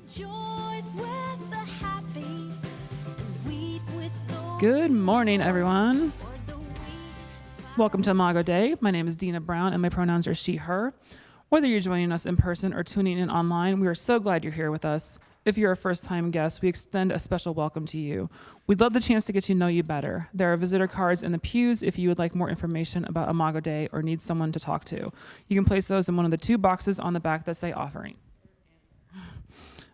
Rejoice with the happy and weep with those. Good morning, everyone. Welcome to Imago Day. My name is Dina Brown, and my pronouns are she, her. Whether you're joining us in person or tuning in online, we are so glad you're here with us. If you're a first-time guest, we extend a special welcome to you. We'd love the chance to get to know you better. There are visitor cards in the pews if you would like more information about Imago Day or need someone to talk to. You can place those in one of the two boxes on the back that say offering.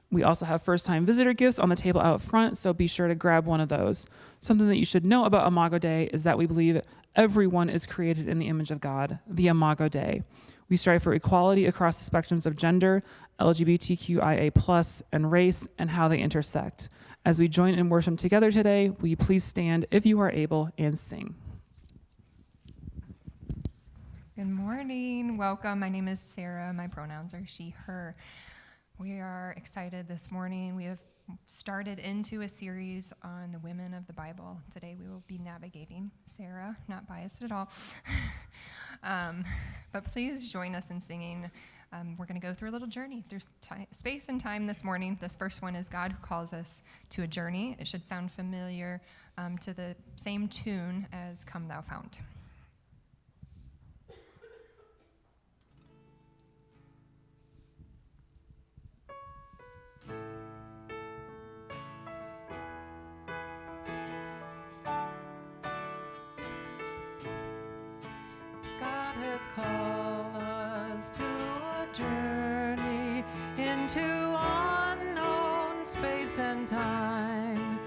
We also have first-time visitor gifts on the table out front, so be sure to grab one of those. Something that you should know about Imago Day is that we believe everyone is created in the image of God, the Imago Day. We strive for equality across the spectrums of gender, LGBTQIA+, and race, and how they intersect. As we join in worship together today, will you please stand if you are able and sing. Good morning. Welcome. My name is Sarah. My pronouns are she, her. We are excited this morning. We have started into a series on the women of the Bible. Today we will be navigating Sarah, not biased at all. But please join us in singing. We're going to go through a little journey. There's space and time this morning. This first one is God Who Calls Us to a Journey. It should sound familiar to the same tune as Come Thou Fount. Call us to a journey into unknown space and time,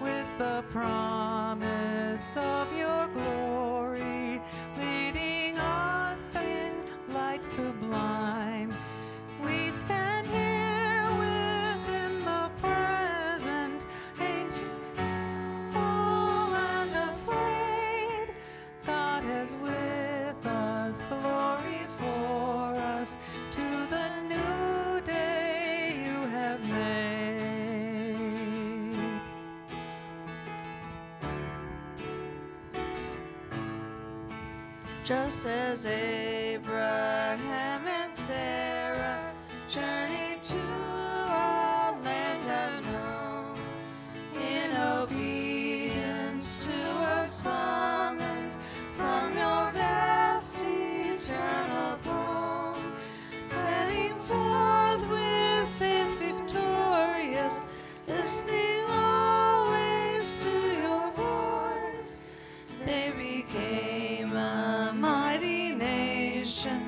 with the promise of your glory leading us in light sublime. We stand here within the present, anxious, full and afraid. God has with us glory for us to the new day you have made. Just as Abraham and Sarah journeyed to a land unknown, in obedience to a summons from your vast eternal throne, setting forth with faith victorious, listening always to your voice, they became a mighty nation,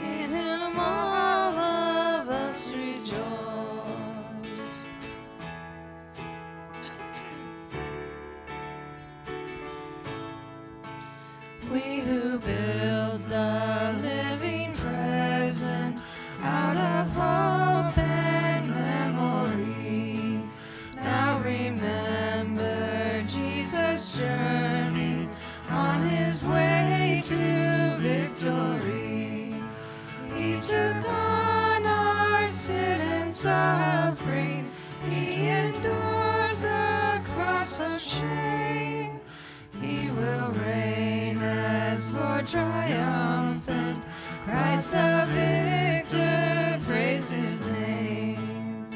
in whom all of us rejoice. We who build the living present out of hope and memory, now remember Jesus' journey on his way to victory. He took on our sin and suffering, he endured the cross of shame. He will reign as Lord triumphant, Christ the victor, praise his name.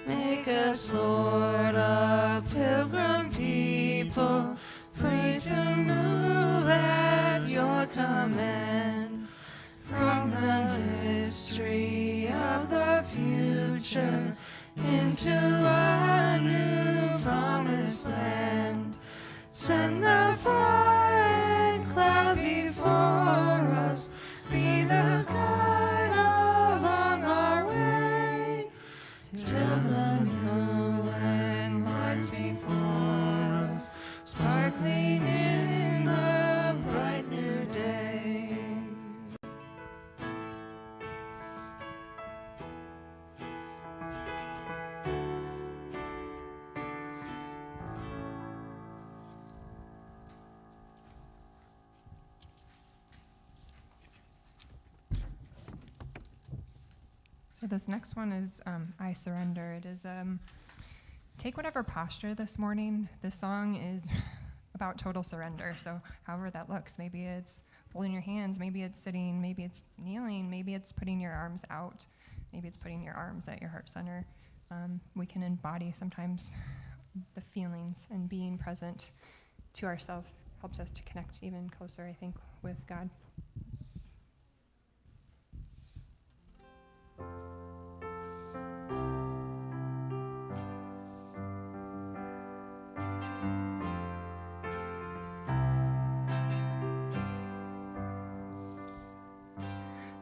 Make us, Lord, a pilgrim people, free to move at your command, from the history of the future into a new promised land. Send the fire and cloud before us, be the guide along our way, till the moon lies before us, sparkling in the bright new day. So this next one is I Surrender. It is take whatever posture this morning. This song is about total surrender. So however that looks, maybe it's folding your hands, maybe it's sitting, maybe it's kneeling, maybe it's putting your arms out, maybe it's putting your arms at your heart center. We can embody sometimes the feelings, and being present to ourselves helps us to connect even closer, I think, with God.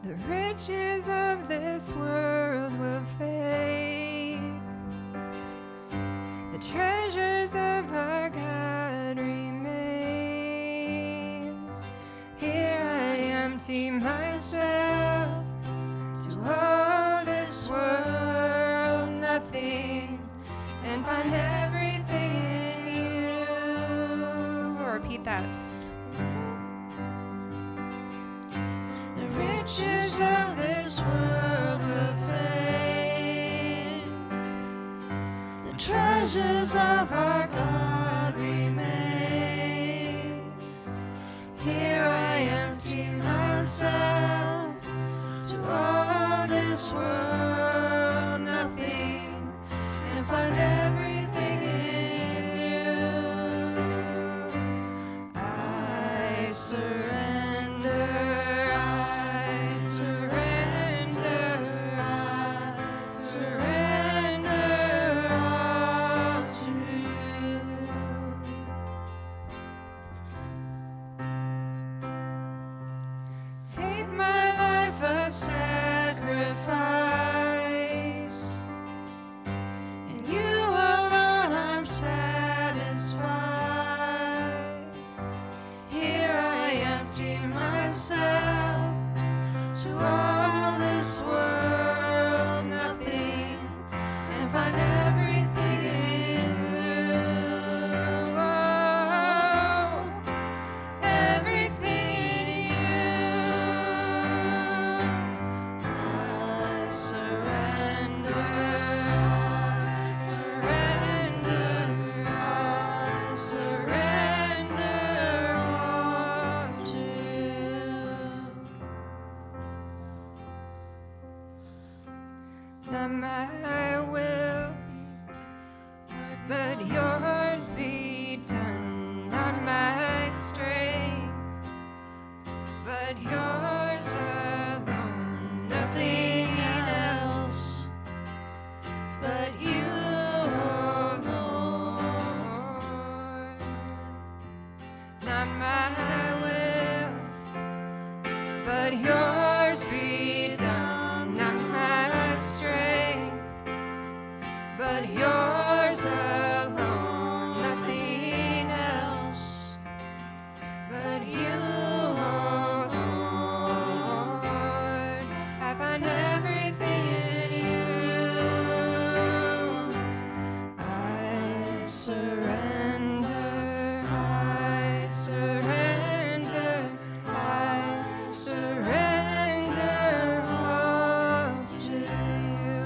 The riches of this world will fade. The treasures of our God remain. Here I empty myself to all this world, nothing, and find everything in you. Or repeat that. The riches of this world will fade. The treasures of our God remain. Here I empty myself to all this world, nothing, and find everything in you. I surrender. Take my life a sacrifice. In you alone I'm satisfied. Here I empty myself to all this world, nothing, and find everything in you. Oh, everything in you. I surrender, I surrender all to you. Not my will, but yours be done. Not my strength, but yours alone. Nothing else but you, oh Lord. Not my will, but yours be done. Not my strength, but yours alone. Nothing else but you, oh Lord. I find everything in you. I surrender, I surrender, I surrender all to you.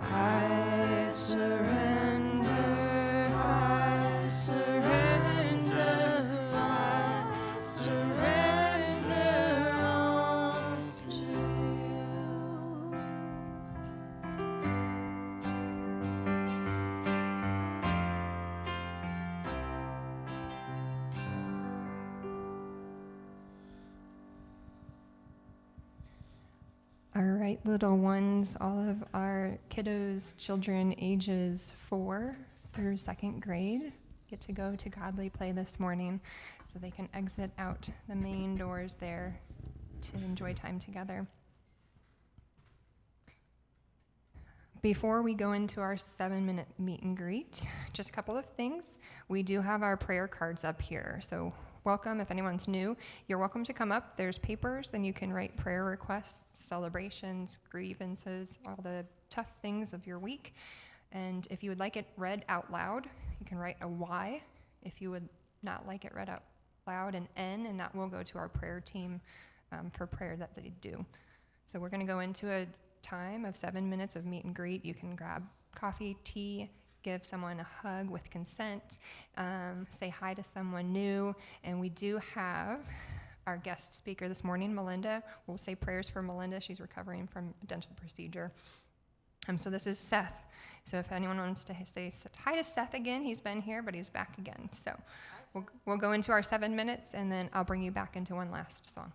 I surrender, I surrender, I surrender all to you. All right, little ones, all of our kiddos, children ages 4 through 2nd grade get to go to Godly Play this morning, so they can exit out the main doors there to enjoy time together. Before we go into our 7-minute meet and greet, just a couple of things. We do have our prayer cards up here, so welcome. If anyone's new, you're welcome to come up. There's papers, and you can write prayer requests, celebrations, grievances, all the tough things of your week. And if you would like it read out loud, you can write a Y. If you would not like it read out loud, an N, and that will go to our prayer team for prayer that they do. So we're going to go into a time of 7 minutes of meet and greet. You can grab coffee, tea, give someone a hug with consent, say hi to someone new, and we do have our guest speaker this morning, Melinda. We'll say prayers for Melinda. She's recovering from a dental procedure. So this is Seth. So if anyone wants to say hi to Seth again, he's been here, but he's back again. So we'll go into our 7 minutes, and then I'll bring you back into one last song.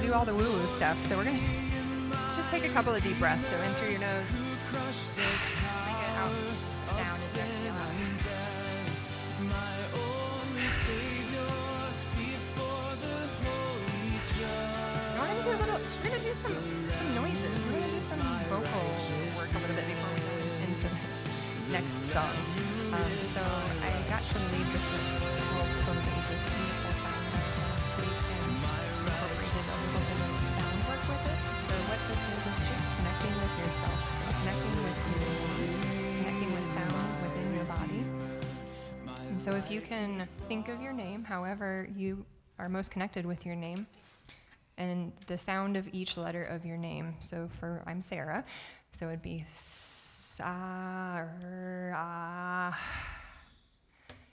do all the woo-woo stuff. So we're going to just take a couple of deep breaths. So in through your nose. Bring it out. Sound is exhale out. We're gonna do some noises. We're gonna do some vocal work a little bit before we go into this next song. So I got to lead this beautiful sound last week and incorporated a little bit of sound work with it. So what this is just connecting with yourself. It's connecting with you, connecting with sounds within your body. And so if you can think of your name, however you are most connected with your name, and the sound of each letter of your name. So I'm Sarah, so it'd be Sarah.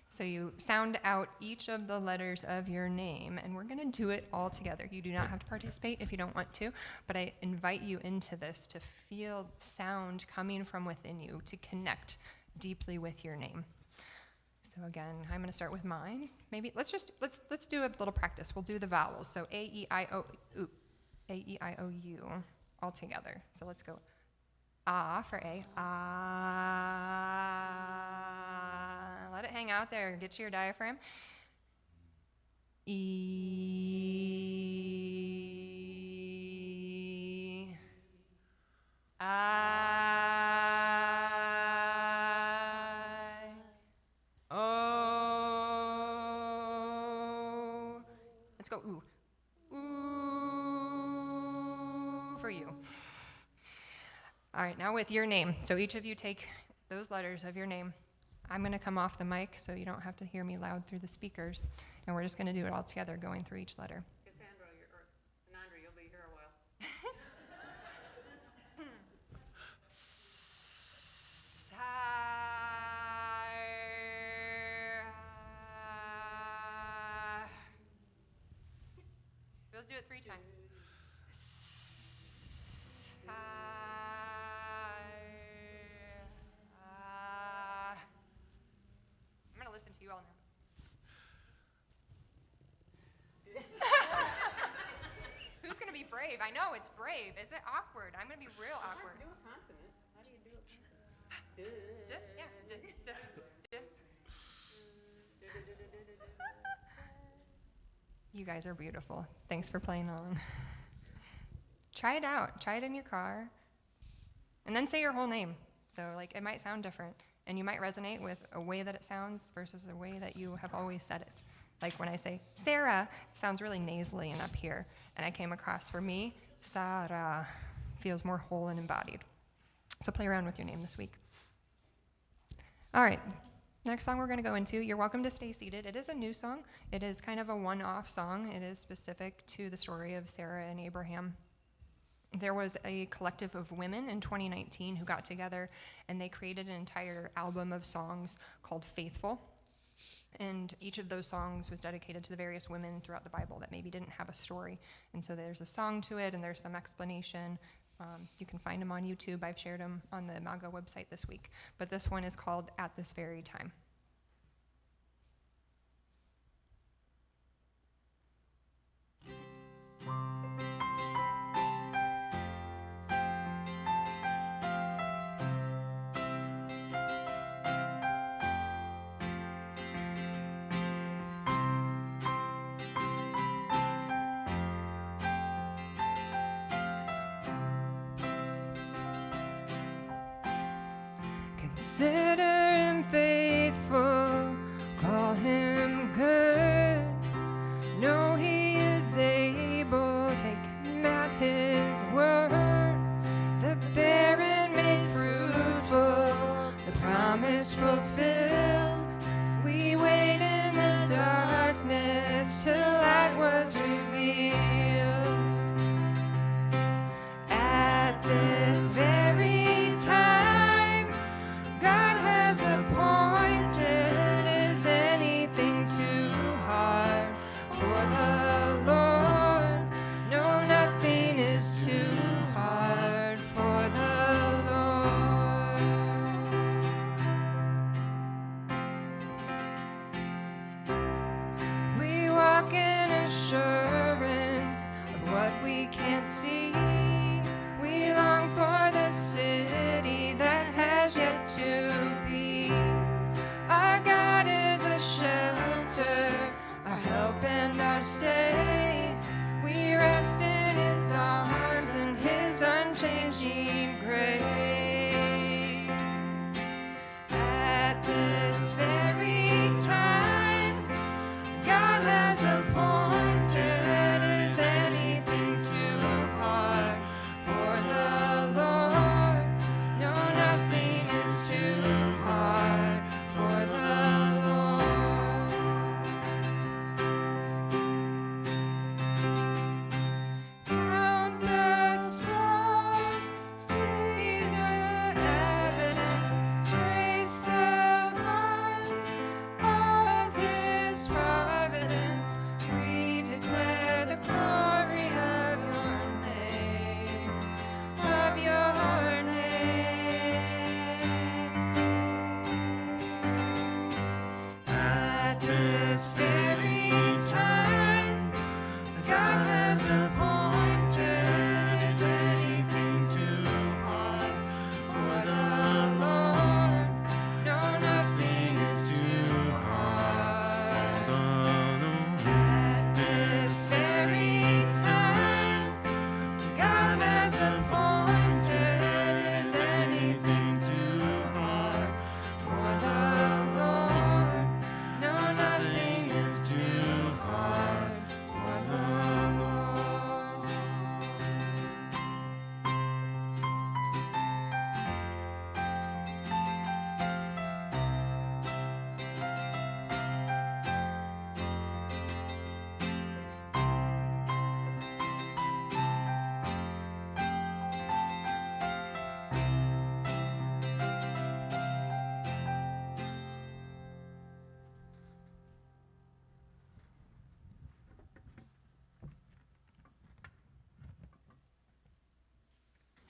So you sound out each of the letters of your name, and we're gonna do it all together. You do not have to participate if you don't want to, but I invite you into this to feel sound coming from within you, to connect deeply with your name. So again, I'm going to start with mine. Maybe let's do a little practice. We'll do the vowels. So A-E-I-O-U, A-E-I-O-U, all together. So let's go. Ah for A. Ah. Let it hang out there. Get to your diaphragm. E. Let's go ooh. Ooh for you. All right, now with your name. So each of you take those letters of your name. I'm going to come off the mic so you don't have to hear me loud through the speakers. And we're just going to do it all together, going through each letter. Cassandra, you'll be here a while. Let's do it 3 times. I'm going to listen to you all now. Who's going to be brave? I know it's brave. Is it awkward? I'm going to be real awkward. Do a consonant. How do you do a consonant? You guys are beautiful. Thanks for playing along. Try it out. Try it in your car. And then say your whole name. So it might sound different. And you might resonate with a way that it sounds versus a way that you have always said it. Like when I say Sarah, it sounds really nasally and up here. And I came across, for me, Sarah feels more whole and embodied. So play around with your name this week. All right. Next song we're going to go into, you're welcome to stay seated. It is a new song. It is kind of a one-off song. It is specific to the story of Sarah and Abraham. There was a collective of women in 2019 who got together and they created an entire album of songs called Faithful. And each of those songs was dedicated to the various women throughout the Bible that maybe didn't have a story. And so there's a song to it and there's some explanation. You can find them on YouTube. I've shared them on the Imago website this week. But this one is called At This Very Time. Consider him faithful, call him good. Know he is able, take him at his word. The barren made fruitful, the promise fulfilled. We wait in the darkness till light was revealed. At this very time, God has appointed, is anything we can't see. We long for the city that has yet to be. Our God is a shelter, our help and our stay. We rest in his arms and his unchanging grace. At this very time, God has appointed. Is anything too hard for the Lord? No, nothing is too hard for the Lord. Count the stars, see the evidence, trace the lines of his providence. We declare the glory of your name, of your name. At this very time, God has appointed. Is anything too hard for the Lord? No, nothing is too hard. At this very time, God has appointed. Is anything too hard for the Lord? No, nothing is too hard for the Lord.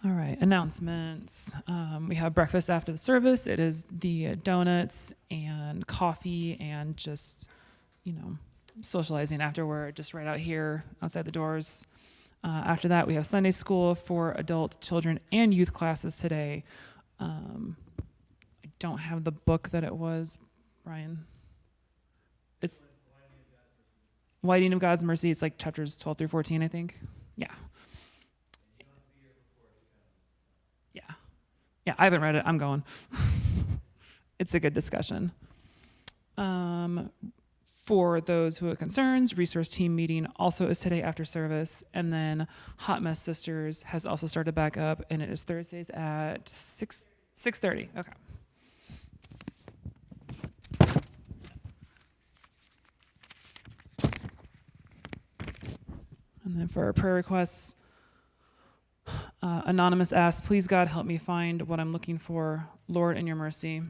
All right, announcements. We have breakfast after the service. It is the donuts and coffee and just, socializing afterward, just right out here outside the doors. After that, we have Sunday school for adult, children, and youth classes today. I don't have the book that it was, Brian. It's Whiting of God's Mercy. It's like chapters 12 through 14, I think. Yeah. Yeah, I haven't read it. I'm going. It's a good discussion. For those who it concerns, resource team meeting also is today after service. And then Hot Mess Sisters has also started back up, and it is Thursdays at 6:30. Okay. And then for our prayer requests, Anonymous asks, please God help me find what I'm looking for. Lord, in your mercy.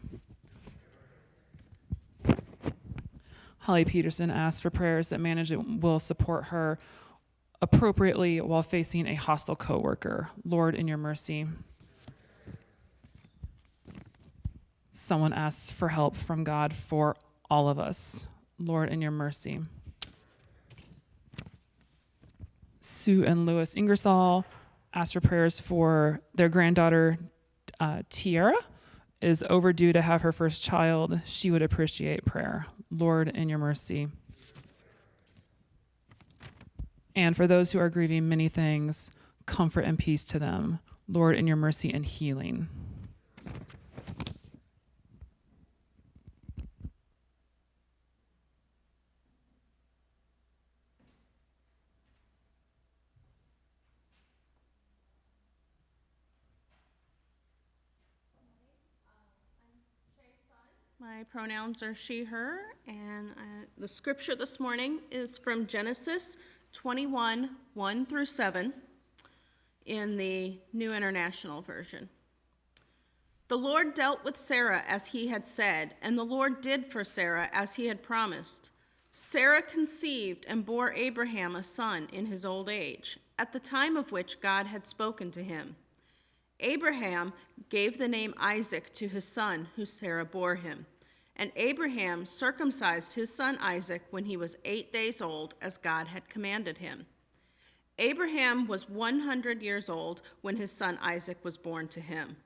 Holly Peterson asks for prayers that management will support her appropriately while facing a hostile coworker. Lord, in your mercy. Someone asks for help from God for all of us. Lord, in your mercy. Sue and Louis Ingersoll ask for prayers for their granddaughter, Tiara, is overdue to have her first child. She would appreciate prayer. Lord, in your mercy. And for those who are grieving many things, comfort and peace to them. Lord, in your mercy and healing. My pronouns are she, her, and the scripture this morning is from Genesis 21, 1 through 7 in the New International Version. The Lord dealt with Sarah as he had said, and the Lord did for Sarah as he had promised. Sarah conceived and bore Abraham a son in his old age, at the time of which God had spoken to him. Abraham gave the name Isaac to his son, who Sarah bore him. And Abraham circumcised his son Isaac when he was 8 days old, as God had commanded him. Abraham was 100 years old when his son Isaac was born to him.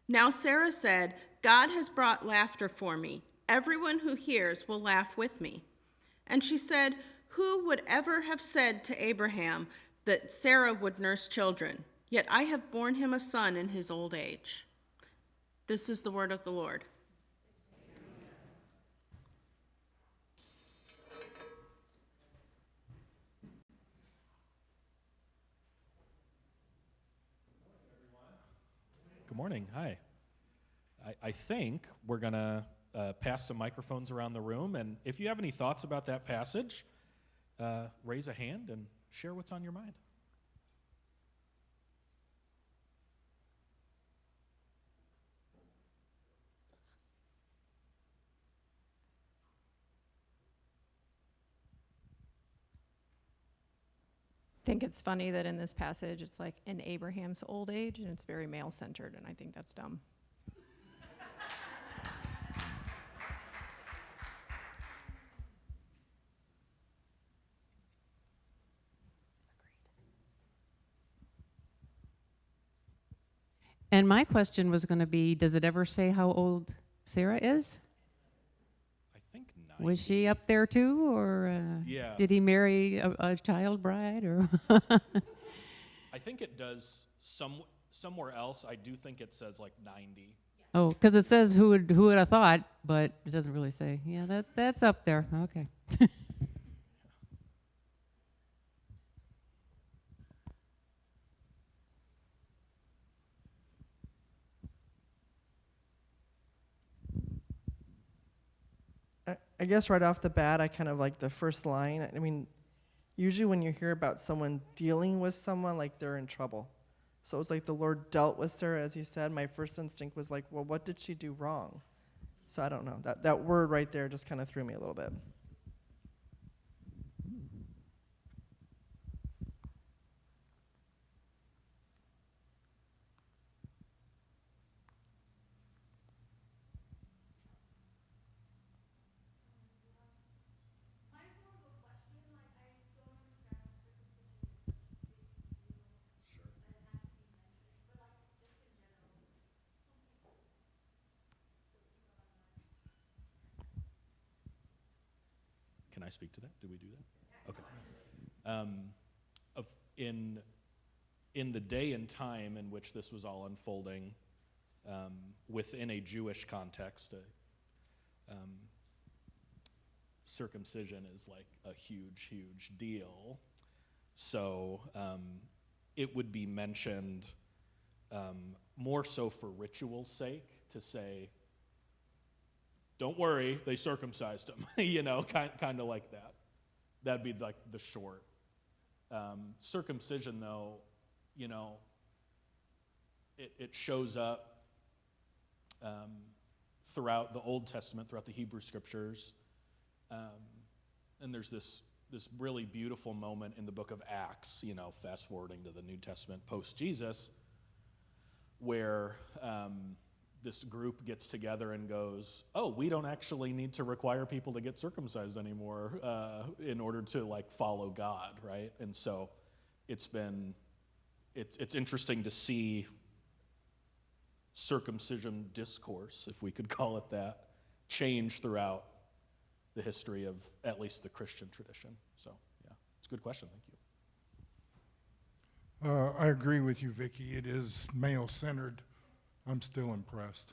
Now Sarah said, "God has brought laughter for me. Everyone who hears will laugh with me." And she said, "Who would ever have said to Abraham that Sarah would nurse children? Yet I have borne him a son in his old age." This is the word of the Lord. Good morning. Hi. I think we're going to pass some microphones around the room, and if you have any thoughts about that passage, raise a hand and share what's on your mind. I think it's funny that in this passage it's like in Abraham's old age and it's very male-centered, and I think that's dumb. And my question was going to be, does it ever say how old Sarah is? I think 90. Was she up there too, or Yeah. did he marry a child bride? Or I think it does somewhere else. I do think it says like 90. oh, because it says who would have thought, but it doesn't really say. Yeah, that's up there. Okay. I guess right off the bat, I kind of like the first line. I mean, usually when you hear about someone dealing with someone, like they're in trouble. So it was like the Lord dealt with Sarah, as you said. My first instinct was like, well, what did she do wrong? So I don't know. That word right there just kind of threw me a little bit. Can I speak to that? Did we do that? Okay. In the day and time in which this was all unfolding, within a Jewish context, circumcision is like a huge, huge deal. So it would be mentioned more so for ritual's sake, to say, don't worry, they circumcised him, kind of like that. That'd be like the short. Circumcision, though, it shows up throughout the Old Testament, throughout the Hebrew Scriptures. And there's this really beautiful moment in the book of Acts, fast forwarding to the New Testament post-Jesus, where this group gets together and goes, oh, we don't actually need to require people to get circumcised anymore in order to follow God, right? And so it's interesting to see circumcision discourse, if we could call it that, change throughout the history of at least the Christian tradition. So yeah, it's a good question, thank you. I agree with you, Vicki. It is male-centered. I'm still impressed.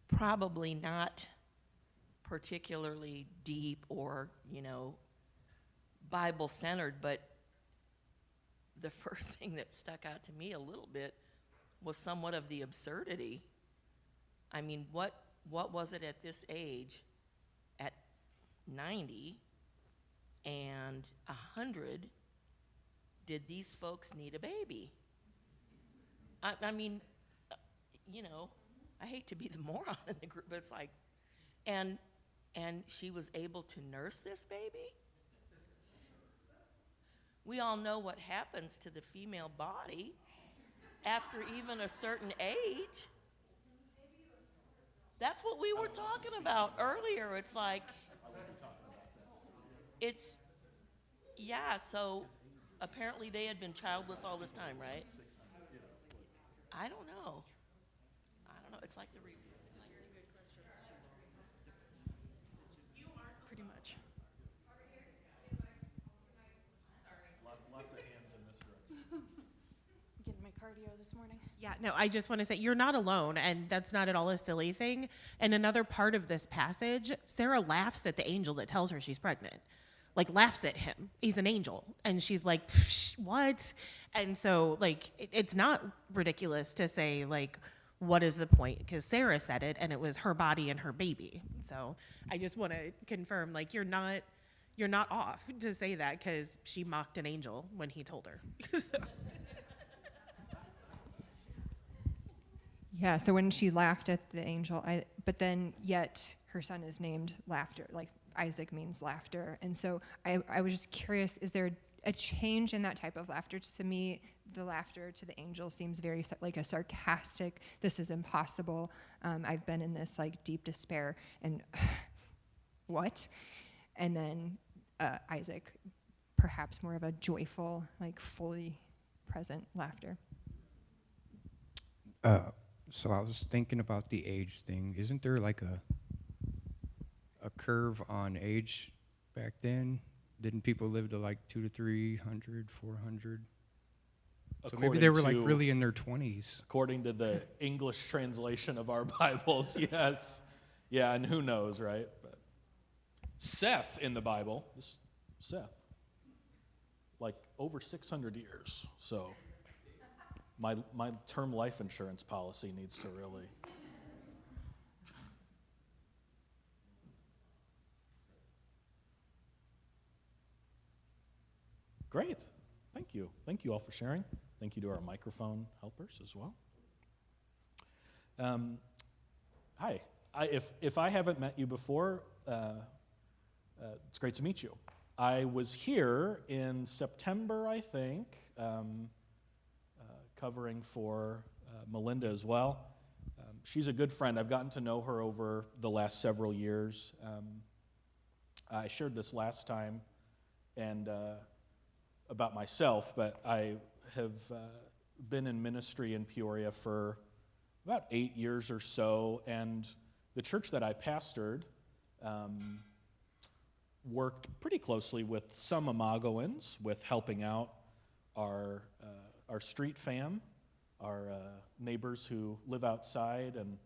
Probably not particularly deep or, Bible-centered, but the first thing that stuck out to me a little bit was somewhat of the absurdity. I mean, what was it at this age, at 90 and 100, did these folks need a baby? I mean, I hate to be the moron in the group, but it's like, and she was able to nurse this baby? we all know what happens to the female body after even a certain age. That's what we were talking about earlier. It's like, so apparently they had been childless all this time, right? I don't know. It's like Pretty much. Lots of hands in this direction. Getting my cardio this morning. Yeah, no, I just want to say you're not alone, and that's not at all a silly thing. And another part of this passage, Sarah laughs at the angel that tells her she's pregnant. Like, laughs at him. He's an angel. And she's like, what? And so, like, it's not ridiculous to say, like, what is the point? Because Sarah said it, and it was her body and her baby. So I just want to confirm, like, you're not off to say that because she mocked an angel when he told her. Yeah, so when she laughed at the angel, but then yet her son is named Laughter, like Isaac means laughter. And so I was just curious, is there a change in that type of laughter? To me, the laughter to the angel seems very like a sarcastic, this is impossible. I've been in this like deep despair and what? And then Isaac, perhaps more of a joyful, like fully present laughter. So I was thinking about the age thing. Isn't there like a curve on age back then? Didn't people live to like 200 to 300, 400? So maybe they were like really in their 20s. According to the English translation of our Bibles, yes. Yeah, and who knows, right? But Seth in the Bible, Seth, like over 600 years. So my term life insurance policy needs to really... Great. Thank you. Thank you all for sharing. Thank you to our microphone helpers as well. Hi. If I haven't met you before, it's great to meet you. I was here in September, I think, covering for Melinda as well. She's a good friend. I've gotten to know her over the last several years. I shared this last time and about myself, but I have been in ministry in Peoria for about 8 years or so, and the church that I pastored worked pretty closely with some Imagoans with helping out our street fam, our neighbors who live outside and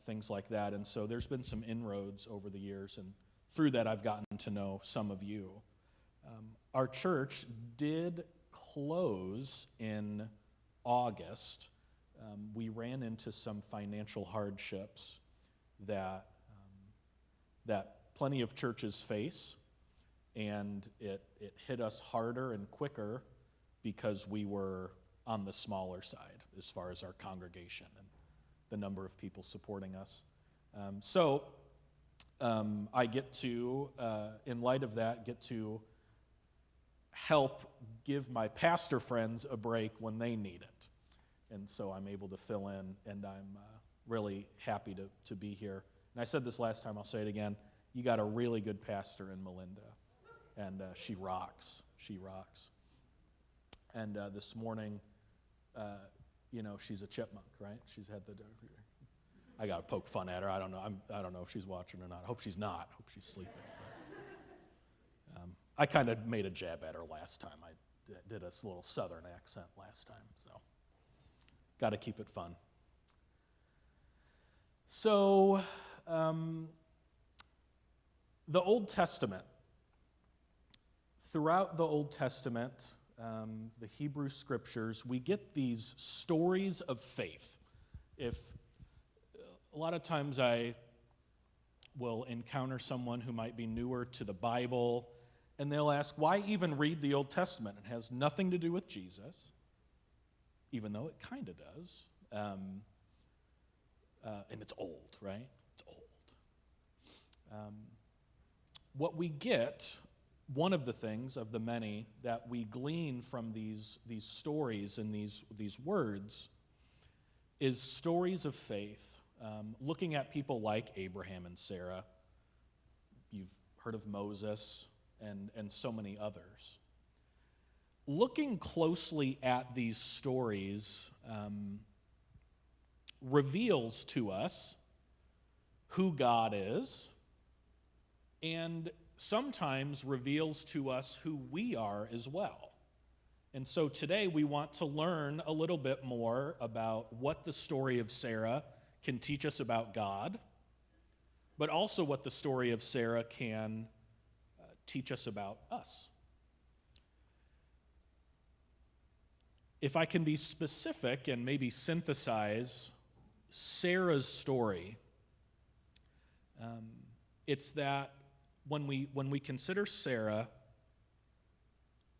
things like that. And so there's been some inroads over the years, and through that I've gotten to know some of you. Our church did close in August. We ran into some financial hardships that plenty of churches face, and it hit us harder and quicker because we were on the smaller side as far as our congregation and the number of people supporting us. So I get to, in light of that, get to help give my pastor friends a break when they need it. And so I'm able to fill in, and I'm really happy to be here. And I said this last time, I'll say it again. You got a really good pastor in Melinda, and she rocks. She rocks. And this morning, she's a chipmunk, right? She's had the... I got to poke fun at her. I don't know. I don't know if she's watching or not. I hope she's not. I hope she's sleeping. But, I kind of made a jab at her last time. I did a little southern accent last time, so got to keep it fun. So, the Old Testament. Throughout the Old Testament, the Hebrew Scriptures, we get these stories of faith. A lot of times I will encounter someone who might be newer to the Bible, and they'll ask, why even read the Old Testament? It has nothing to do with Jesus, even though it kind of does. And it's old, right? It's old. What we get one of the things of the many that we glean from these stories and these words is stories of faith. Looking at people like Abraham and Sarah, you've heard of Moses and so many others. Looking closely at these stories reveals to us who God is, and sometimes reveals to us who we are as well. And so today we want to learn a little bit more about what the story of Sarah can teach us about God, but also what the story of Sarah can teach us about us. If I can be specific and maybe synthesize Sarah's story, it's that when we consider Sarah,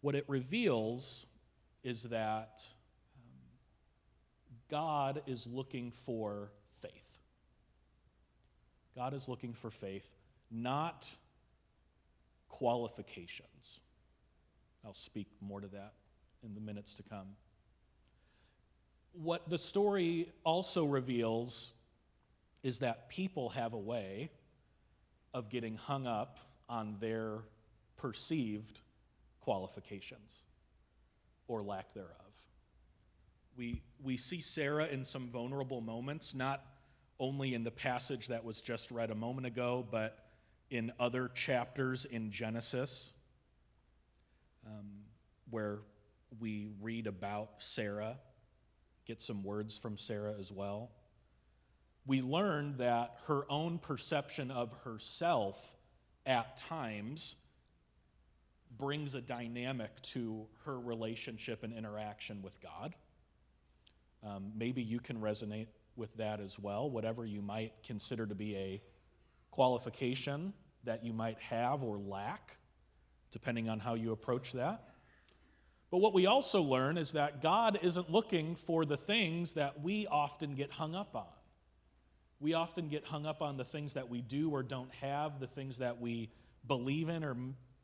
what it reveals is that God is looking for faith. God is looking for faith, not qualifications. I'll speak more to that in the minutes to come. What the story also reveals is that people have a way of getting hung up on their perceived qualifications or lack thereof. We see Sarah in some vulnerable moments, not only in the passage that was just read a moment ago, but in other chapters in Genesis, where we read about Sarah, get some words from Sarah as well. We learn that her own perception of herself at times brings a dynamic to her relationship and interaction with God. Maybe you can resonate with that as well, whatever you might consider to be a qualification that you might have or lack, depending on how you approach that. But what we also learn is that God isn't looking for the things that we often get hung up on. We often get hung up on the things that we do or don't have, the things that we believe in or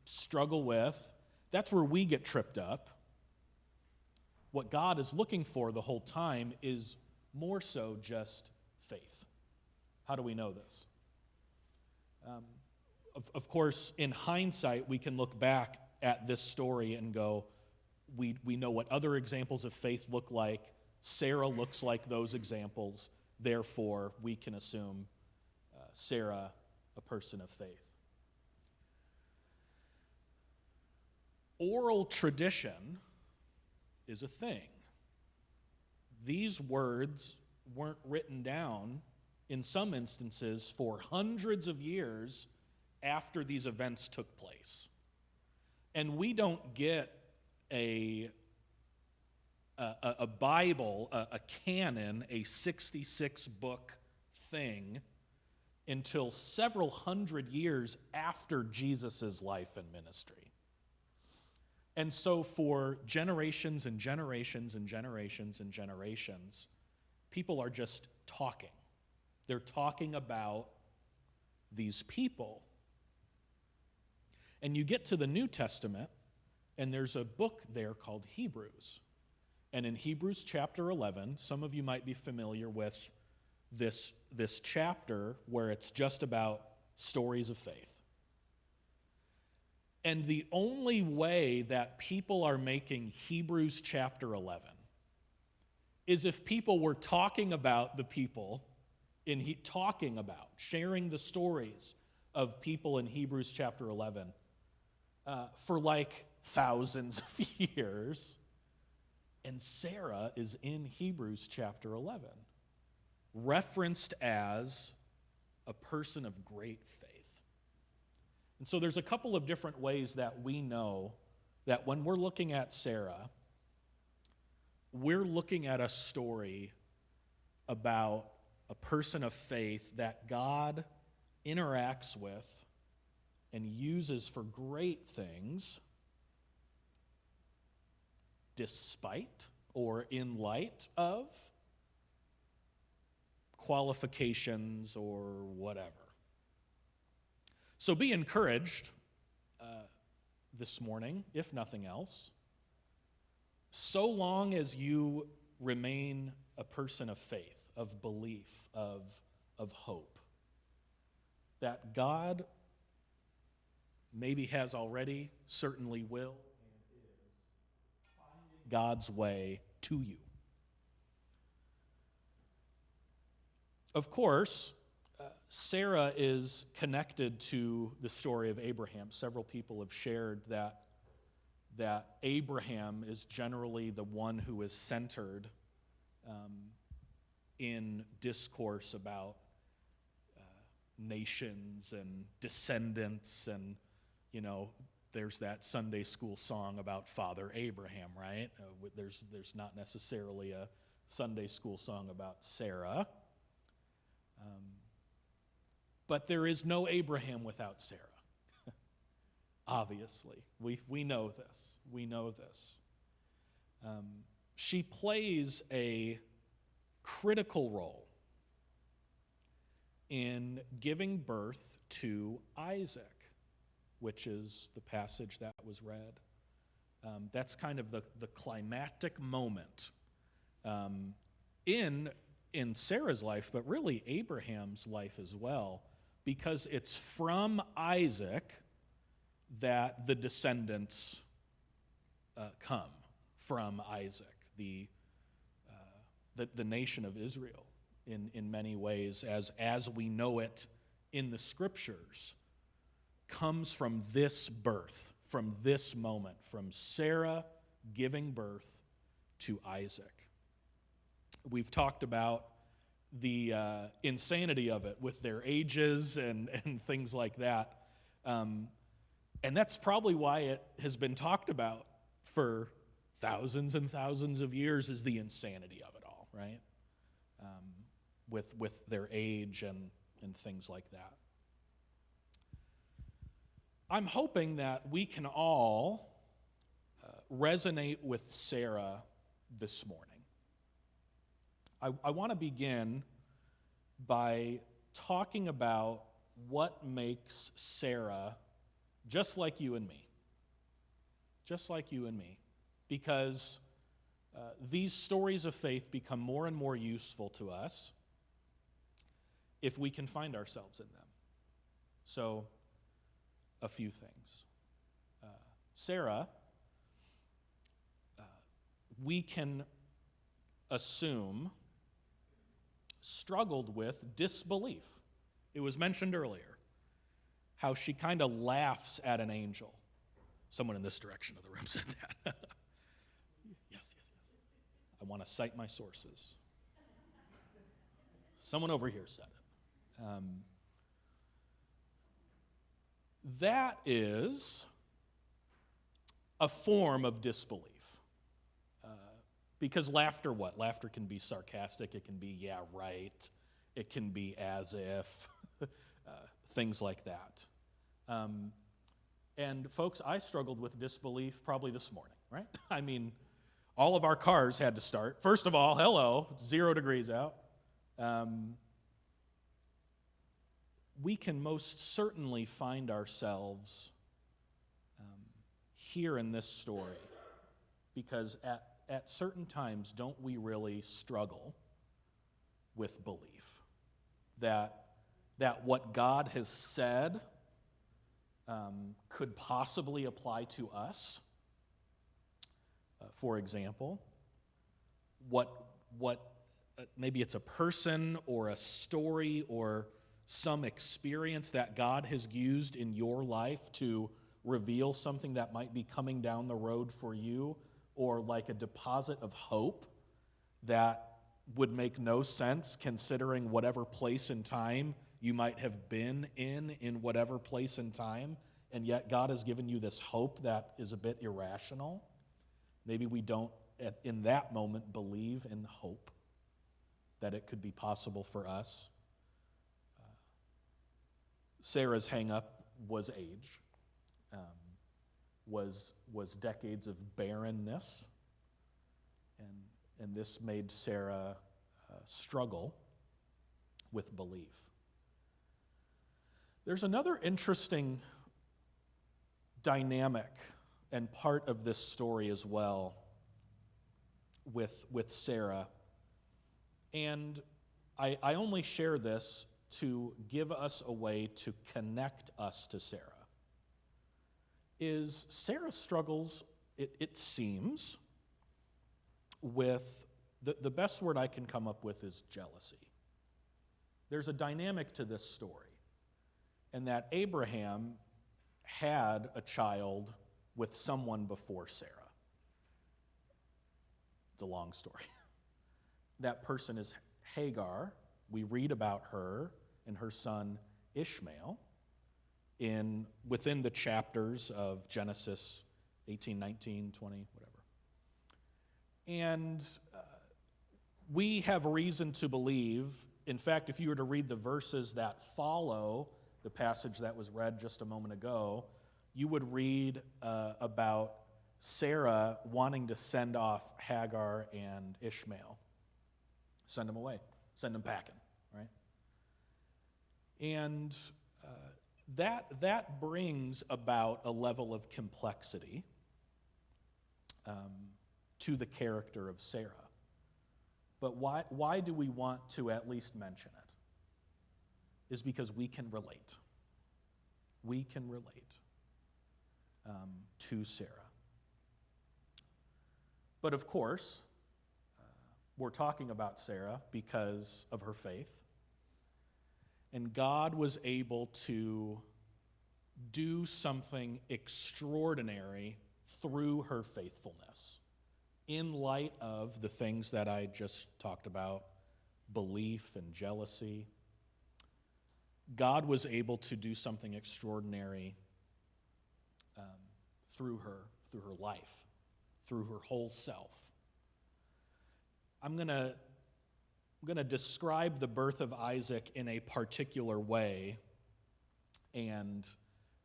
struggle with. That's where we get tripped up. What God is looking for the whole time is more so just faith. How do we know this? Of course, in hindsight, we can look back at this story and go, we know what other examples of faith look like. Sarah looks like those examples. Therefore, we can assume Sarah a person of faith. Oral tradition is a thing. These words weren't written down in some instances for hundreds of years after these events took place. And we don't get a Bible, a canon, a 66-book thing until several hundred years after Jesus' life and ministry. And so for generations and generations and generations and generations, people are just talking. They're talking about these people. And you get to the New Testament, and there's a book there called Hebrews. And in Hebrews chapter 11, some of you might be familiar with this chapter where it's just about stories of faith. And the only way that people are making Hebrews chapter 11 is if people were talking about the people, sharing the stories of people in Hebrews chapter 11 for like thousands of years. And Sarah is in Hebrews chapter 11, referenced as a person of great faith. And so there's a couple of different ways that we know that when we're looking at Sarah, we're looking at a story about a person of faith that God interacts with and uses for great things, despite or in light of qualifications or whatever. So be encouraged this morning, if nothing else. So long as you remain a person of faith, of belief, of hope, that God maybe has already, certainly will, and is finding God's way to you. Of course, Sarah is connected to the story of Abraham. Several people have shared that Abraham is generally the one who is centered in discourse about nations and descendants, and there's that Sunday school song about Father Abraham, right? There's not necessarily a Sunday school song about Sarah. But there is no Abraham without Sarah. Obviously, we know this. We know this. She plays a critical role in giving birth to Isaac, which is the passage that was read. That's kind of the climactic moment in Sarah's life, but really Abraham's life as well, because it's from Isaac that the descendants come from Isaac, the nation of Israel, in many ways, as we know it in the Scriptures, comes from this birth, from this moment, from Sarah giving birth to Isaac. We've talked about the insanity of it with their ages and things like that. And that's probably why it has been talked about for thousands and thousands of years, is the insanity of it all, right? With their age and things like that. I'm hoping that we can all resonate with Sarah this morning. I want to begin by talking about what makes Sarah just like you and me. Just like you and me. Because these stories of faith become more and more useful to us if we can find ourselves in them. So, a few things. Sarah, we can assume, struggled with disbelief. It was mentioned earlier how she kind of laughs at an angel. Someone in this direction of the room said that. Yes. I want to cite my sources. Someone over here said it. That is a form of disbelief. Because laughter, what? Laughter can be sarcastic, it can be, yeah, right, it can be as if, things like that. And folks, I struggled with disbelief probably this morning, right? I mean, all of our cars had to start. First of all, hello, it's 0 degrees out. We can most certainly find ourselves here in this story, because at certain times, don't we really struggle with belief that what God has said could possibly apply to us? For example, what maybe it's a person or a story or some experience that God has used in your life to reveal something that might be coming down the road for you, or like a deposit of hope that would make no sense considering whatever place and time you might have been in whatever place and time, and yet God has given you this hope that is a bit irrational. Maybe we don't, in that moment, believe in hope that it could be possible for us. Sarah's hang-up was age. Was decades of barrenness, and this made Sarah struggle with belief. There's another interesting dynamic and part of this story as well with Sarah. And I only share this to give us a way to connect us to Sarah. Is Sarah struggles, it seems, with, the best word I can come up with is jealousy. There's a dynamic to this story, and that Abraham had a child with someone before Sarah. It's a long story. That person is Hagar. We read about her and her son Ishmael within the chapters of Genesis 18, 19, 20, whatever. And we have reason to believe, in fact, if you were to read the verses that follow the passage that was read just a moment ago, you would read about Sarah wanting to send off Hagar and Ishmael. Send them away. Send them packing, right? And that brings about a level of complexity to the character of Sarah. But why do we want to at least mention it? Is because we can relate. We can relate to Sarah. But of course, we're talking about Sarah because of her faith. And God was able to do something extraordinary through her faithfulness. In light of the things that I just talked about, belief and jealousy, God was able to do something extraordinary through her life, through her whole self. I'm going to describe the birth of Isaac in a particular way, and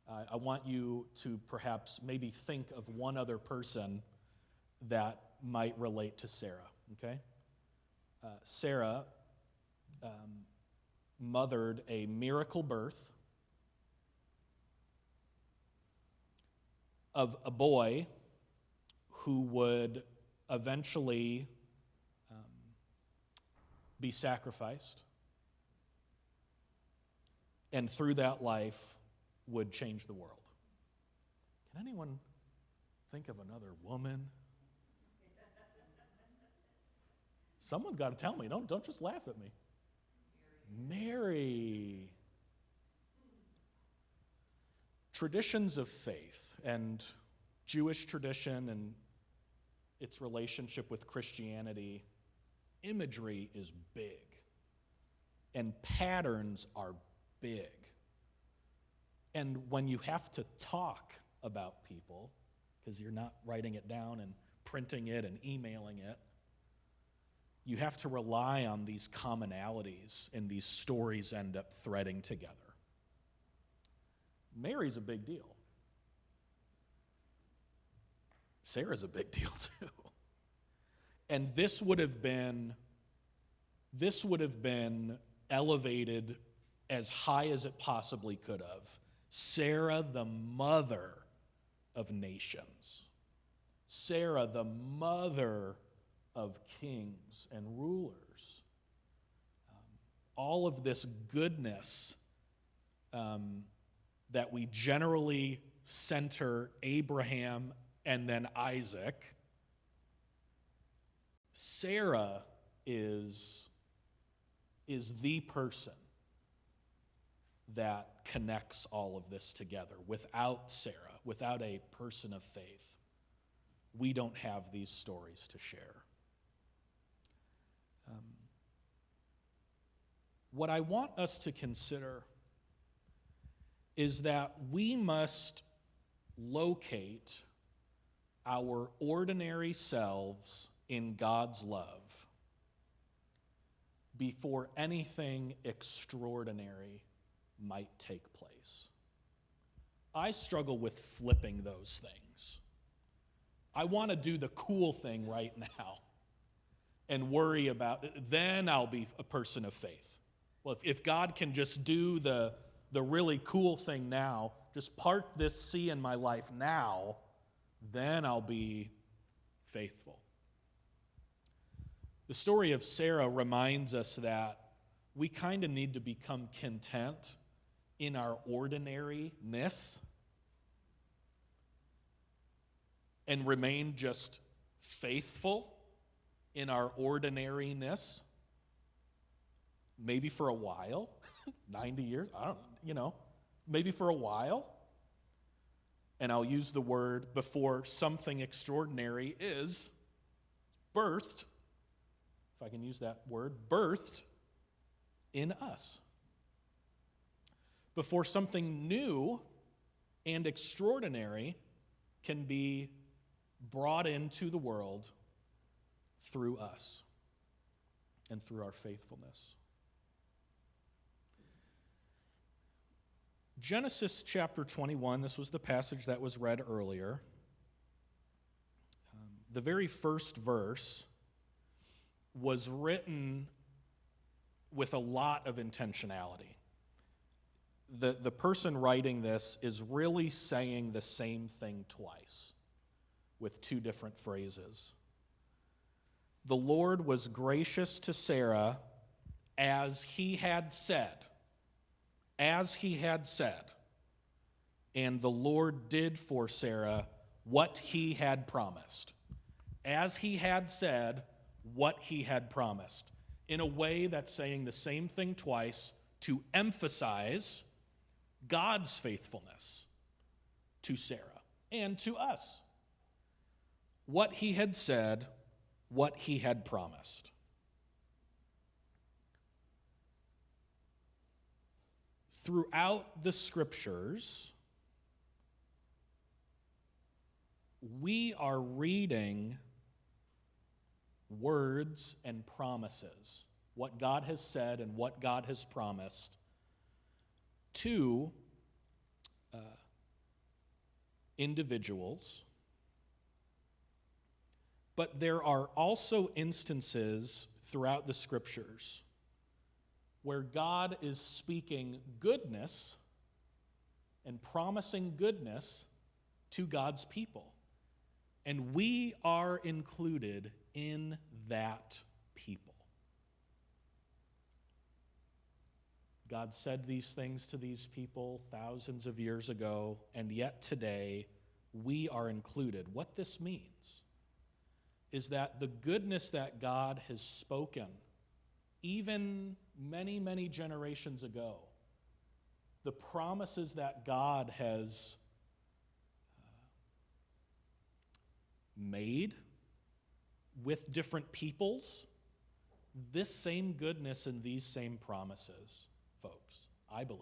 I want you to perhaps maybe think of one other person that might relate to Sarah, okay? Sarah mothered a miracle birth of a boy who would eventually be sacrificed, and through that life would change the world. Can anyone think of another woman? Someone's got to tell me. Don't just laugh at me. Mary. Traditions of faith and Jewish tradition and its relationship with Christianity, imagery is big, and patterns are big. And when you have to talk about people, because you're not writing it down and printing it and emailing it, you have to rely on these commonalities, and these stories end up threading together. Mary's a big deal. Sarah's a big deal too. And this would have been elevated as high as it possibly could have. Sarah, the mother of nations. Sarah, the mother of kings and rulers. All of this goodness that we generally center Abraham and then Isaac, Sarah is the person that connects all of this together. Without Sarah, without a person of faith, we don't have these stories to share. What I want us to consider is that we must locate our ordinary selves in God's love before anything extraordinary might take place. I struggle with flipping those things. I want to do the cool thing right now and worry about it. Then I'll be a person of faith. Well, if God can just do the really cool thing now, just part this sea in my life now, then I'll be faithful. The story of Sarah reminds us that we kind of need to become content in our ordinariness and remain just faithful in our ordinariness, maybe for a while, 90 years, I don't, maybe for a while. And I'll use the word before something extraordinary is birthed, if I can use that word, birthed in us. Before something new and extraordinary can be brought into the world through us and through our faithfulness. Genesis chapter 21, this was the passage that was read earlier. The very first verse was written with a lot of intentionality. The person writing this is really saying the same thing twice with two different phrases. The Lord was gracious to Sarah as he had said. As he had said. And the Lord did for Sarah what he had promised. As he had said, what he had promised. In a way that's saying the same thing twice to emphasize God's faithfulness to Sarah and to us. What he had said, what he had promised. Throughout the scriptures, we are reading words and promises, what God has said and what God has promised to individuals. But there are also instances throughout the scriptures where God is speaking goodness and promising goodness to God's people. And we are included in that people. God said these things to these people thousands of years ago, and yet today we are included. What this means is that the goodness that God has spoken, even many, many generations ago, the promises that God has made with different peoples, this same goodness and these same promises, folks, I believe,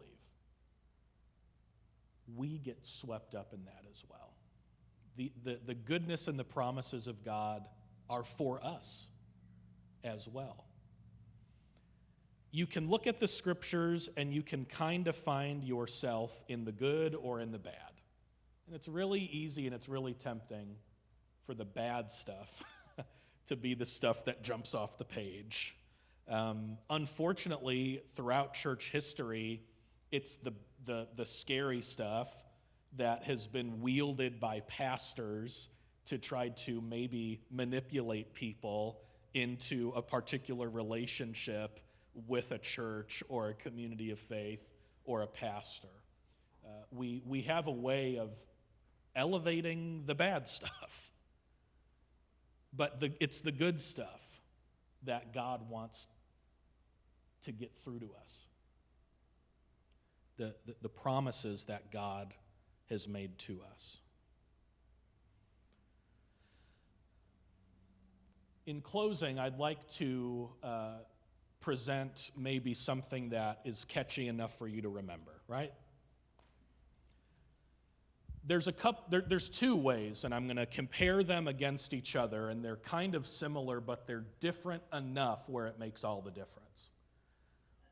we get swept up in that as well. The goodness and the promises of God are for us as well. You can look at the scriptures and you can kind of find yourself in the good or in the bad. And it's really easy and it's really tempting for the bad stuff to be the stuff that jumps off the page. Unfortunately, throughout church history, it's the scary stuff that has been wielded by pastors to try to maybe manipulate people into a particular relationship with a church or a community of faith or a pastor. We have a way of elevating the bad stuff, but it's the good stuff that God wants to get through to us. The promises that God has made to us. In closing, I'd like to present maybe something that is catchy enough for you to remember, right? There's two ways, and I'm going to compare them against each other, and they're kind of similar, but they're different enough where it makes all the difference.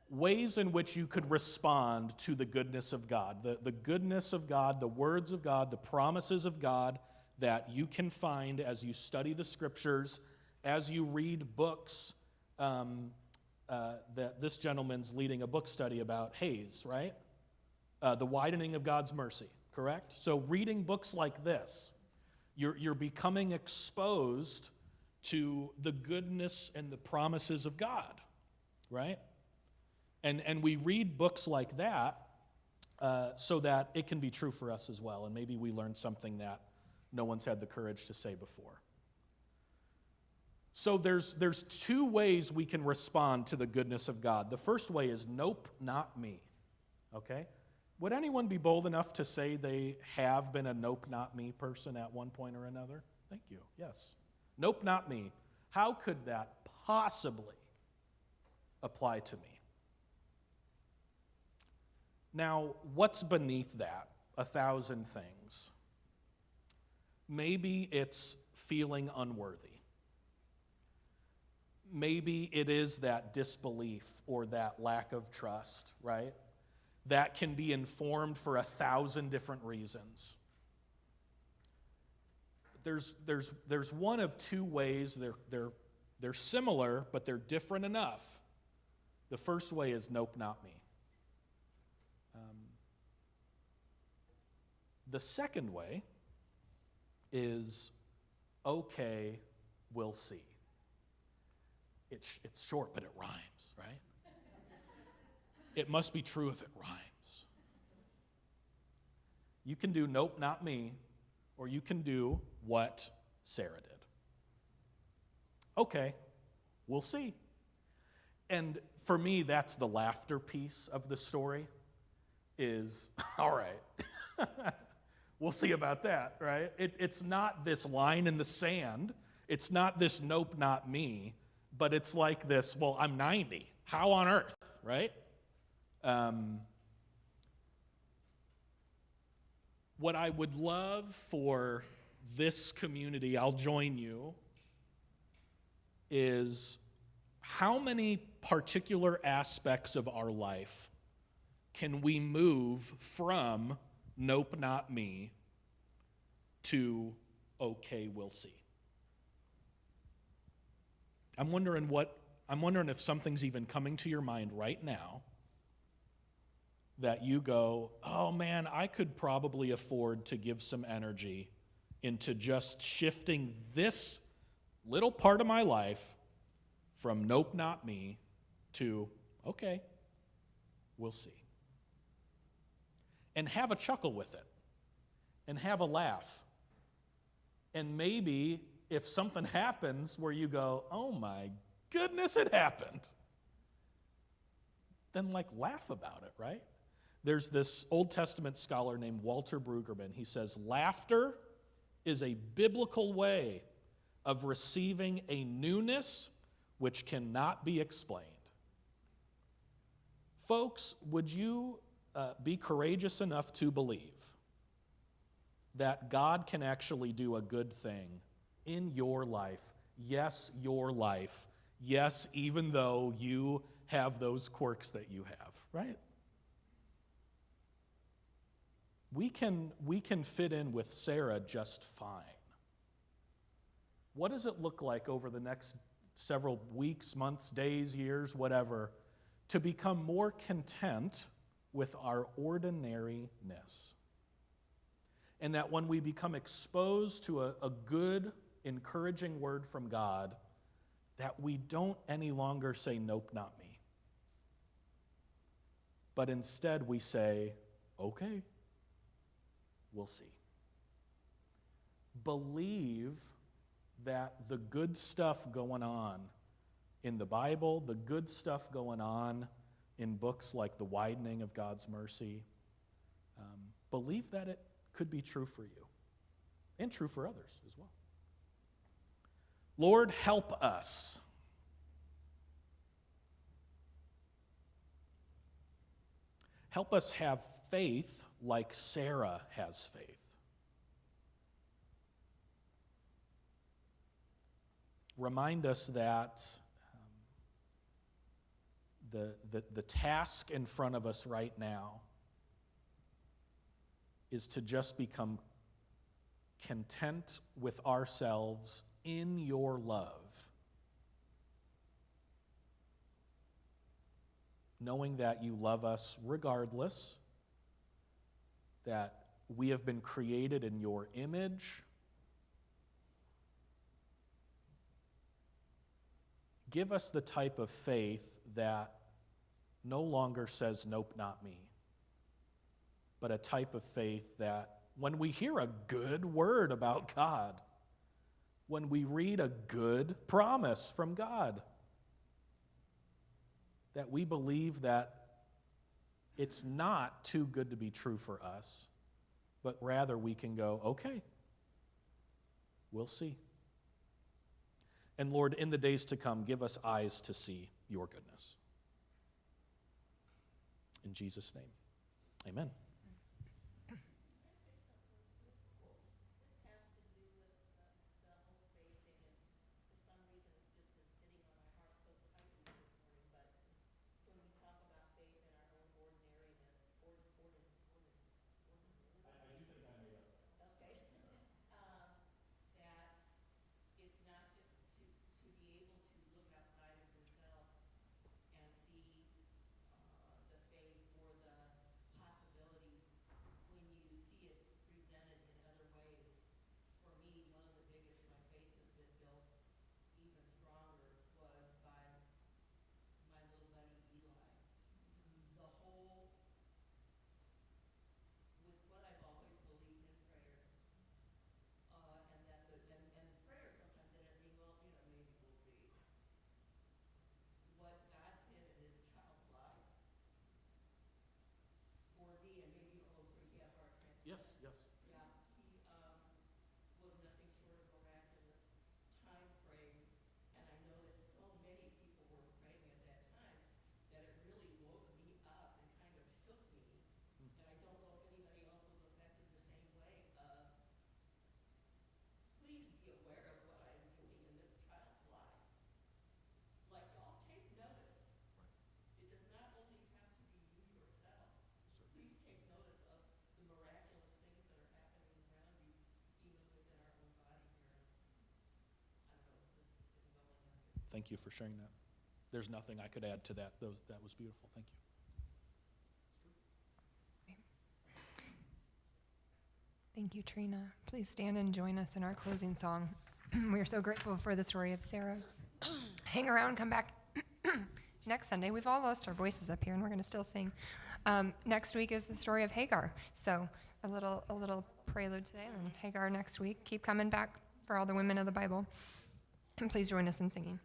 Ways in which you could respond to the goodness of God, the goodness of God, the words of God, the promises of God that you can find as you study the scriptures, as you read books. That this gentleman's leading a book study about haze, right? The widening of God's mercy, correct? So reading books like this, you're becoming exposed to the goodness and the promises of God, right? And we read books like that so that it can be true for us as well. And maybe we learn something that no one's had the courage to say before. So there's two ways we can respond to the goodness of God. The first way is, nope, not me. Okay? Would anyone be bold enough to say they have been a nope, not me person at one point or another? Thank you. Yes. Nope, not me. How could that possibly apply to me? Now, what's beneath that? 1,000 things. Maybe it's feeling unworthy. Maybe it is that disbelief or that lack of trust, right? That can be informed for 1,000 different reasons. There's one of two ways. They're similar, but they're different enough. The first way is, nope, not me. The second way is, okay, we'll see. It's short, but it rhymes, right? It must be true if it rhymes. You can do nope, not me, or you can do what Sarah did. Okay, we'll see. And for me, that's the laughter piece of the story is, all right, we'll see about that, right? It's not this line in the sand. It's not this nope, not me. But it's like this, well, I'm 90. How on earth, right? What I would love for this community, I'll join you, is how many particular aspects of our life can we move from nope, not me, to okay, we'll see? I'm wondering if something's even coming to your mind right now that you go, oh man, I could probably afford to give some energy into just shifting this little part of my life from nope, not me, to okay, we'll see. And have a chuckle with it. And have a laugh. And maybe if something happens where you go, oh my goodness, it happened, then laugh about it, right? There's this Old Testament scholar named Walter Brueggemann. He says, laughter is a biblical way of receiving a newness which cannot be explained. Folks, would you be courageous enough to believe that God can actually do a good thing in your life? Yes, your life. Yes, even though you have those quirks that you have, right? We can fit in with Sarah just fine. What does it look like over the next several weeks, months, days, years, whatever, to become more content with our ordinariness? And that when we become exposed to a good, encouraging word from God, that we don't any longer say, nope, not me. But instead we say, okay, we'll see. Believe that the good stuff going on in the Bible, the good stuff going on in books like The Widening of God's Mercy, believe that it could be true for you and true for others as well. Lord, help us. Help us have faith like Sarah has faith. Remind us that the task in front of us right now is to just become content with ourselves in your love, knowing that you love us regardless, that we have been created in your image. Give us the type of faith that no longer says, nope, not me, but a type of faith that when we hear a good word about God, when we read a good promise from God, that we believe that it's not too good to be true for us, but rather we can go, okay, we'll see. And Lord, in the days to come, give us eyes to see your goodness. In Jesus' name, amen. Yes, yes. Thank you for sharing that. There's nothing I could add to that. That was beautiful. Thank you. Thank you, Trina. Please stand and join us in our closing song. We are so grateful for the story of Sarah. Hang around, come back next Sunday. We've all lost our voices up here, and we're going to still sing. Next week is the story of Hagar. So a little prelude today, and then Hagar next week. Keep coming back for all the women of the Bible. And please join us in singing.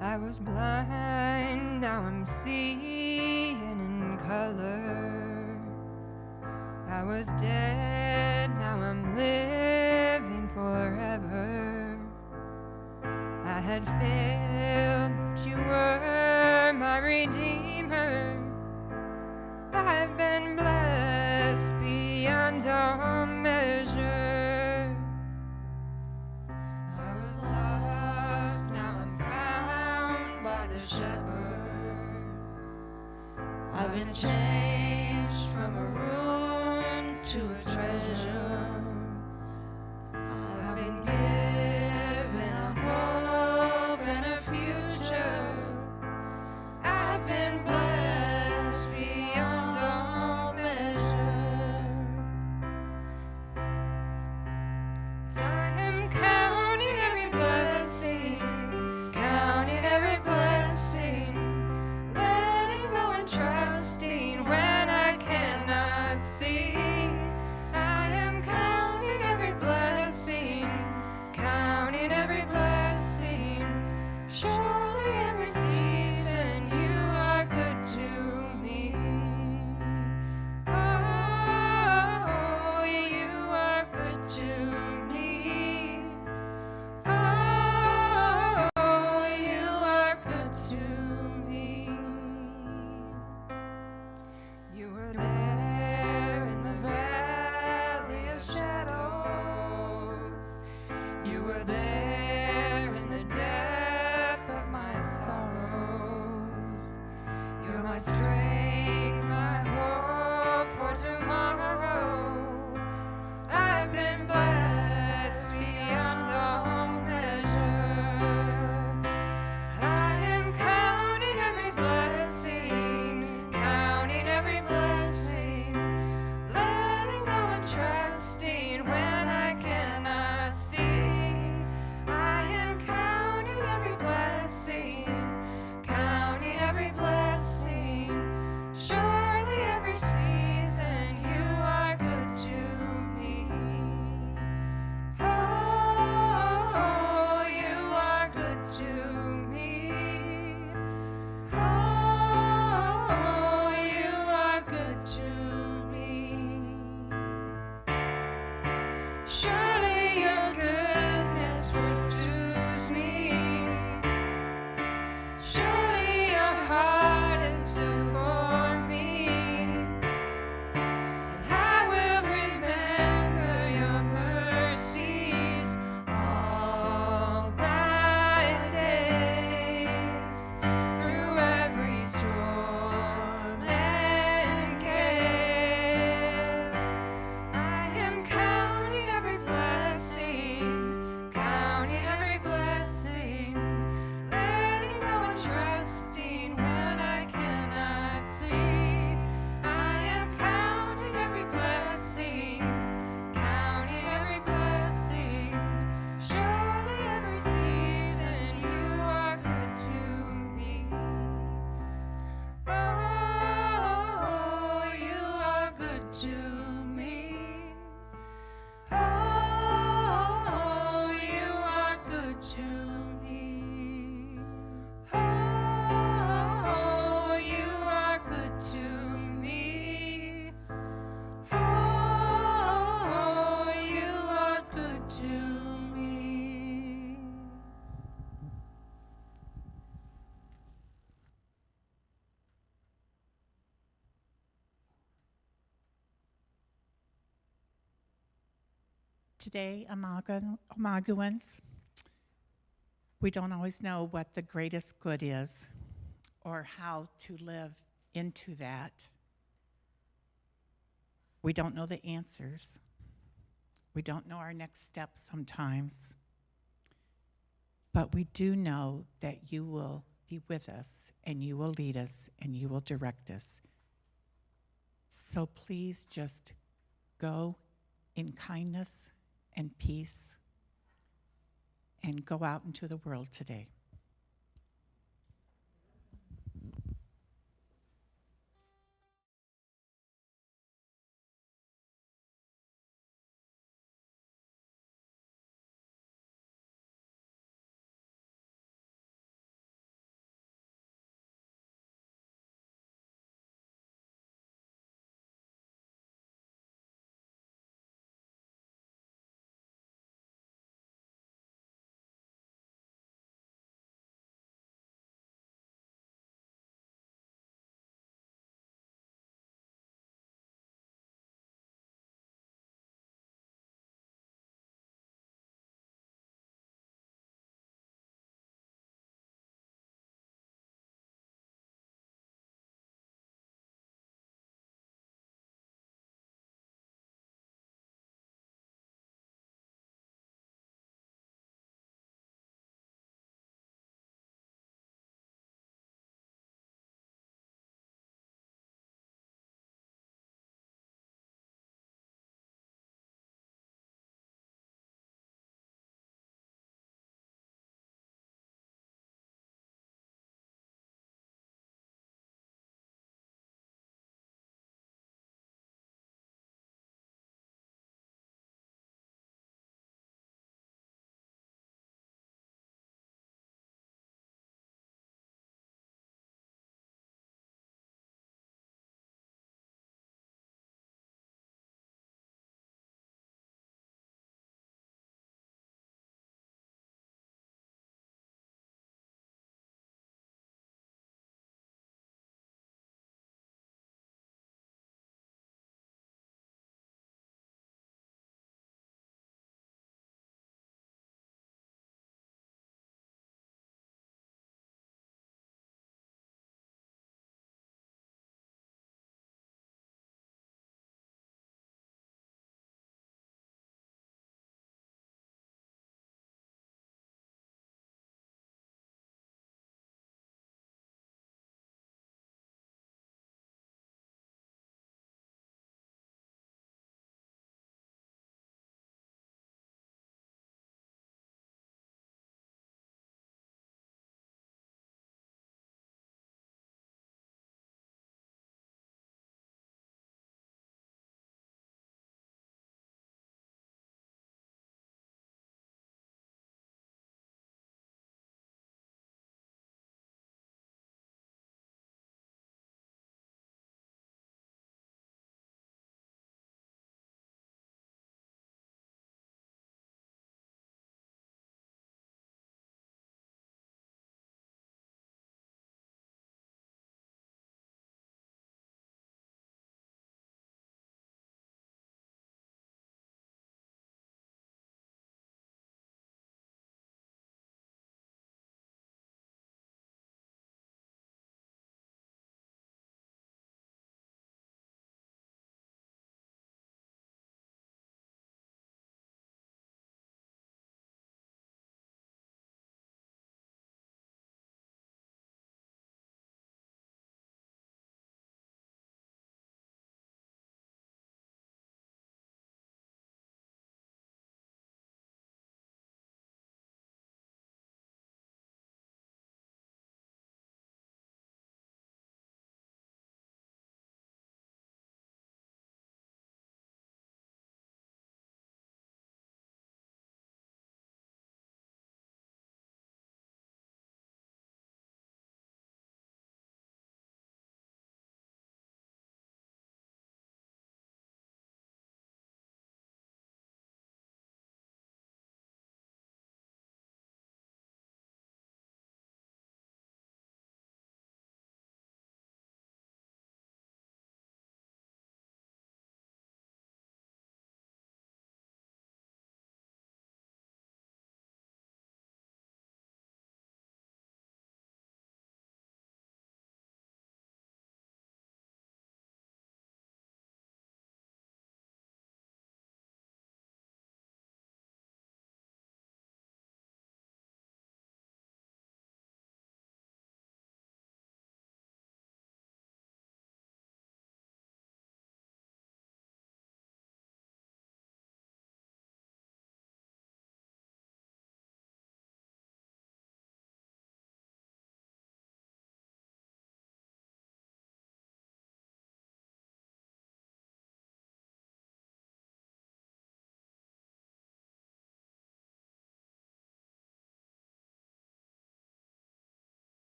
I was blind, now I'm seeing in color. I was dead, now I'm living forever. I had failed, but you were my Redeemer. I've been blessed beyond all measure. I was lost, now I'm found by the shepherd. I've been changed from a ruin to a treasure. I've been given a hope and a future. I've been blessed beyond all measure. 'Cause I am counting every blessing, letting go and trusting when I cannot see. I am counting Today, Imagoans, we don't always know what the greatest good is or how to live into that. We don't know the answers. We don't know our next steps sometimes. But we do know that you will be with us, and you will lead us, and you will direct us. So please just go in kindness and peace and go out into the world today.